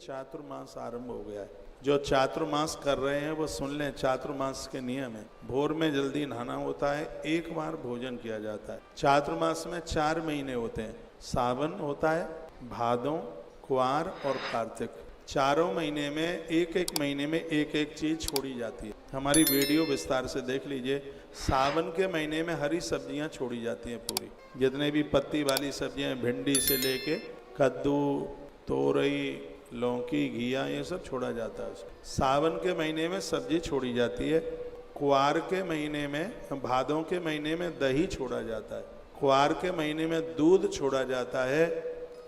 चातुर्मास आरंभ हो गया है। जो चातुर्मास कर रहे हैं वो सुन लें, चातुर्मास के नियम है। भोर में जल्दी नहाना होता है, एक बार भोजन किया जाता है। चातुर्मास में 4 महीने होते हैं, सावन होता है, भादों, कुआर और कार्तिक। चारों महीने में एक महीने में एक चीज छोड़ी जाती है। हमारी वीडियो विस्तार से देख लीजिए। सावन के महीने में हरी सब्जियां छोड़ी जाती हैं पूरी, जितने भी पत्ती वाली सब्जियां, भिंडी से लेके कद्दू, तोरई, लौकी, घिया, ये सब छोड़ा जाता है। सावन के महीने में सब्जी छोड़ी जाती है। कुआर के महीने में, भादों के महीने में दही छोड़ा जाता है। कुआर के महीने में दूध छोड़ा जाता है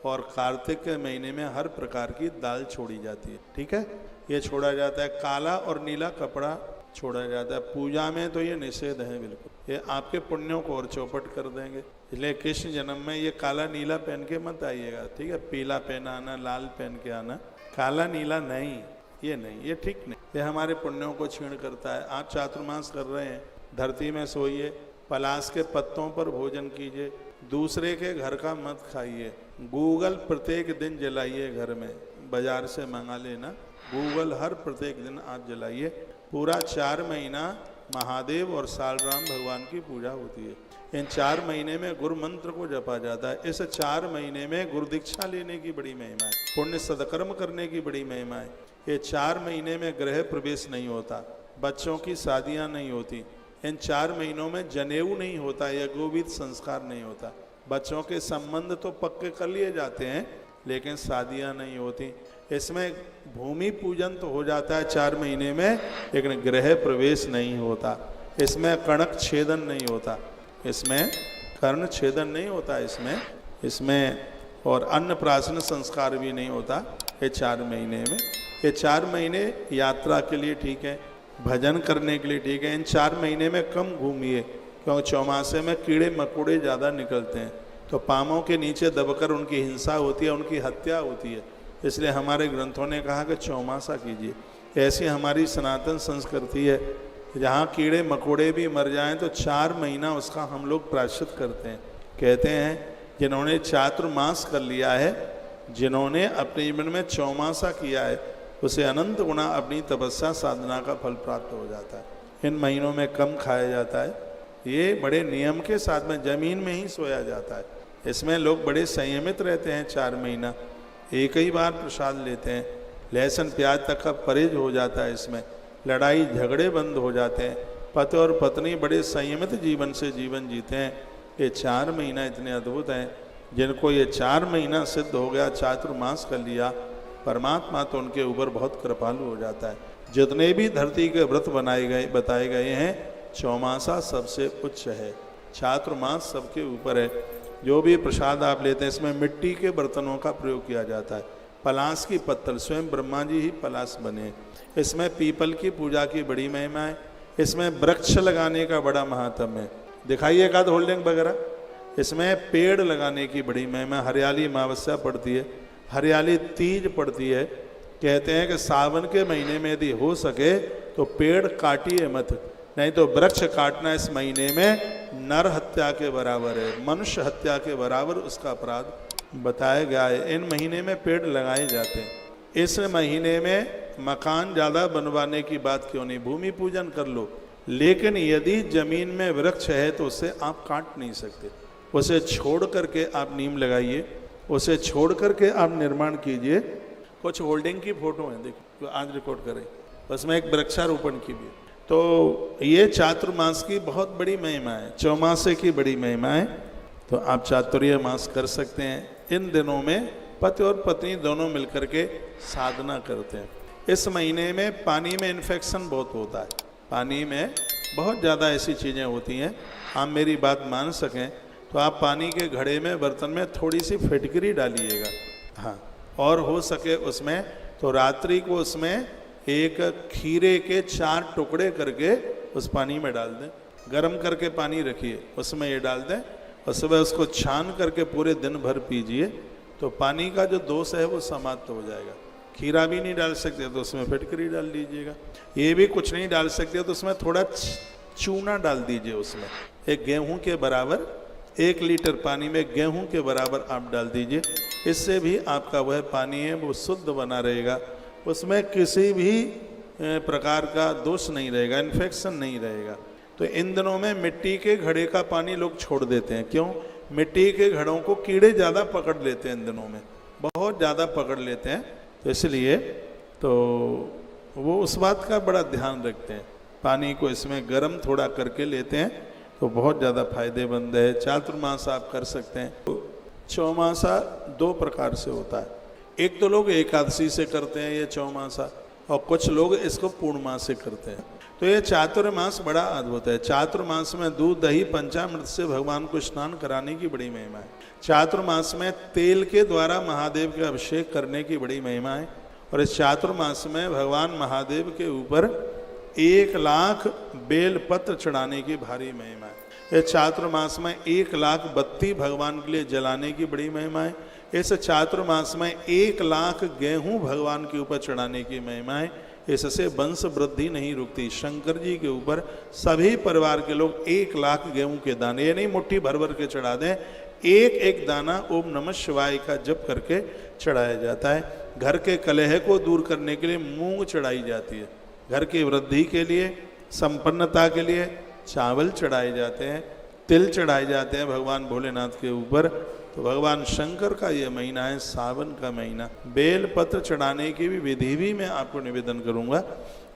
और कार्तिक के महीने में हर प्रकार की दाल छोड़ी जाती है। ठीक है, ये छोड़ा जाता है। काला और नीला कपड़ा छोड़ा जाता है। पूजा में तो ये निषेध है बिल्कुल, ये आपके पुण्यों को और चौपट कर देंगे। इसलिए कृष्ण जन्म में ये काला नीला पहन के मत आइएगा, ठीक है। पीला पहन आना, लाल पहन के आना, काला नीला नहीं, ये नहीं, ये ठीक नहीं, ये हमारे पुण्यों को छीण करता है। आप चातुर्मास कर रहे हैं, धरती में सोइए, पलाश के पत्तों पर भोजन कीजिए, दूसरे के घर का मत खाइए। गूगल प्रत्येक दिन जलाइए, घर में बाजार से मंगा लेना, गूगल हर प्रत्येक दिन आप जलाइए। पूरा 4 महीना महादेव और सालराम भगवान की पूजा होती है। इन 4 महीने में गुरु मंत्र को जपा जाता है। इस 4 महीने में गुरु दीक्षा लेने की बड़ी महिमा है, पुण्य सदकर्म करने की बड़ी महिमा है। ये 4 महीने में गृह प्रवेश नहीं होता, बच्चों की शादियां नहीं होती, इन 4 महीनों में जनेऊ नहीं होता, यज्ञोविध संस्कार नहीं होता। बच्चों के संबंध तो पक्के कर लिए जाते हैं, लेकिन शादियां नहीं होती। इसमें भूमि पूजन तो हो जाता है 4 महीने में, लेकिन गृह प्रवेश नहीं होता। इसमें कणक छेदन नहीं होता, इसमें कर्ण छेदन नहीं होता, इसमें और अन्नप्राशन संस्कार भी नहीं होता ये 4 महीने में। ये 4 महीने यात्रा के लिए ठीक है, भजन करने के लिए ठीक है। इन 4 महीने में कम घूमिए, क्योंकि चौमासे में कीड़े मकोड़े ज़्यादा निकलते हैं, तो पाँवों के नीचे दबकर उनकी हिंसा होती है, उनकी हत्या होती है। इसलिए हमारे ग्रंथों ने कहा कि चौमासा कीजिए। ऐसी हमारी सनातन संस्कृति है, जहाँ कीड़े मकोड़े भी मर जाएं तो 4 महीना उसका हम लोग प्रायश्चित करते हैं। कहते हैं जिन्होंने चातुर्मास कर लिया है, जिन्होंने अपने जीवन में चौमासा किया है, उसे अनंत गुना अपनी तपस्या साधना का फल प्राप्त हो जाता है। इन महीनों में कम खाया जाता है, ये बड़े नियम के साथ में ज़मीन में ही सोया जाता है। इसमें लोग बड़े संयमित रहते हैं। 4 महीना एक ही बार प्रसाद लेते हैं, लहसुन प्याज तक का परहेज हो जाता है। इसमें लड़ाई झगड़े बंद हो जाते हैं, पति और पत्नी बड़े संयमित जीवन से जीवन जीते हैं। ये 4 महीना इतने अद्भुत हैं। जिनको ये 4 महीना सिद्ध हो गया, चातुर्मास कर लिया, परमात्मा तो उनके ऊपर बहुत कृपालु हो जाता है। जितने भी धरती के व्रत बताए गए हैं, चौमासा सबसे उच्च है, चातुर्मास सबके ऊपर है। जो भी प्रसाद आप लेते हैं, इसमें मिट्टी के बर्तनों का प्रयोग किया जाता है। पलाश की पत्तल, स्वयं ब्रह्मा जी ही पलाश बने। इसमें पीपल की पूजा की बड़ी महिमा है। इसमें वृक्ष लगाने का बड़ा महात्म्य है। दिखाइए एकाध होल्डिंग वगैरह। इसमें पेड़ लगाने की बड़ी महिमा। हरियाली अमावस्या पड़ती है, हरियाली तीज पड़ती है। कहते हैं कि सावन के महीने में यदि हो सके तो पेड़ काटिए मत, नहीं तो वृक्ष काटना इस महीने में नर हत्या के बराबर है, मनुष्य हत्या के बराबर उसका अपराध बताया गया है। इन महीने में पेड़ लगाए जाते हैं। इस महीने में मकान ज़्यादा बनवाने की बात क्यों नहीं, भूमि पूजन कर लो, लेकिन यदि जमीन में वृक्ष है तो उसे आप काट नहीं सकते। उसे छोड़ करके आप नीम लगाइए, उसे छोड़ करके आप निर्माण कीजिए। कुछ होल्डिंग की फोटो है, देखो आज रिकॉर्ड करें, उसमें एक वृक्षारोपण की भी। तो ये चातुर्मास की बहुत बड़ी महिमा है, चौमासे की बड़ी महिमा है। तो आप चातुर्य मास कर सकते हैं। इन दिनों में पति और पत्नी दोनों मिलकर के साधना करते हैं। इस महीने में पानी में इन्फेक्शन बहुत होता है, पानी में बहुत ज़्यादा ऐसी चीज़ें होती हैं। आप मेरी बात मान सकें तो आप पानी के घड़े में, बर्तन में थोड़ी सी फिटकरी डालिएगा, हाँ, और हो सके उसमें तो रात्रि को उसमें एक खीरे के 4 टुकड़े करके उस पानी में डाल दें। गर्म करके पानी रखिए, उसमें ये डाल दें और सुबह उसको छान करके पूरे दिन भर पीजिए, तो पानी का जो दोष है वो समाप्त हो जाएगा। खीरा भी नहीं डाल सकते तो उसमें फिटकरी डाल दीजिएगा। ये भी कुछ नहीं डाल सकते तो उसमें थोड़ा चूना डाल दीजिए। उसमें एक गेहूं के बराबर, 1 लीटर पानी में गेहूं के बराबर आप डाल दीजिए। इससे भी आपका वह पानी है वो शुद्ध बना रहेगा, उसमें किसी भी प्रकार का दोष नहीं रहेगा, इन्फेक्शन नहीं रहेगा। तो इन दिनों में मिट्टी के घड़े का पानी लोग छोड़ देते हैं। क्यों? मिट्टी के घड़ों को कीड़े ज़्यादा पकड़ लेते हैं, इन दिनों में बहुत ज़्यादा पकड़ लेते हैं, तो इसलिए तो वो उस बात का बड़ा ध्यान रखते हैं। पानी को इसमें गर्म थोड़ा करके लेते हैं तो बहुत ज़्यादा फायदेमंद है। चातुर्मास आप कर सकते हैं। तो चौमासा दो प्रकार से होता है, एक तो लोग एकादशी से करते हैं ये चौमासा, और कुछ लोग इसको पूर्णमास से करते हैं। तो ये चातुर्मास बड़ा अद्भुत है। चातुर्मास में दूध दही पंचामृत से भगवान को स्नान कराने की बड़ी महिमा है। चातुर्मास में तेल के द्वारा महादेव के अभिषेक करने की बड़ी महिमा है। और इस चातुर्मास में भगवान महादेव के ऊपर 1 लाख बेल पत्र चढ़ाने की भारी महिमा है। इस चातुर्मास में 1 लाख बत्ती भगवान के लिए जलाने की बड़ी महिमा है। इस चातुर्मास में 1 लाख गेहूं भगवान के ऊपर चढ़ाने की महिमा है। इससे वंश वृद्धि नहीं रुकती। शंकर जी के ऊपर सभी परिवार के लोग 1 लाख गेहूं के दाने, ये नहीं मुट्ठी भर भर के चढ़ा दें, एक एक दाना ओम नमः शिवाय का जप करके चढ़ाया जाता है। घर के कलह को दूर करने के लिए मूंग चढ़ाई जाती है। घर की वृद्धि के लिए, संपन्नता के लिए चावल चढ़ाए जाते हैं, तिल चढ़ाए जाते हैं भगवान भोलेनाथ के ऊपर। तो भगवान शंकर का ये महीना है, सावन का महीना। बेल पत्र चढ़ाने की भी विधि भी मैं आपको निवेदन करूंगा।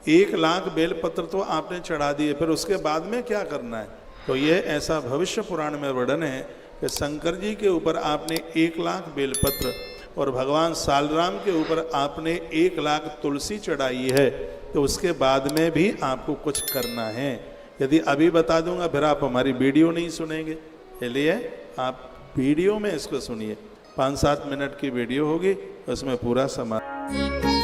1 लाख बेल पत्र तो आपने चढ़ा दिए, फिर उसके बाद में क्या करना है? तो ये ऐसा भविष्य पुराण में वर्णन है कि शंकर जी के ऊपर आपने 1 लाख बेल पत्र और भगवान सालराम के ऊपर आपने 1 लाख तुलसी चढ़ाई है, तो उसके बाद में भी आपको कुछ करना है। यदि अभी बता दूंगा फिर आप हमारी वीडियो नहीं सुनेंगे, इसलिए आप वीडियो में इसको सुनिए। 5-7 मिनट की वीडियो होगी, उसमें पूरा समाज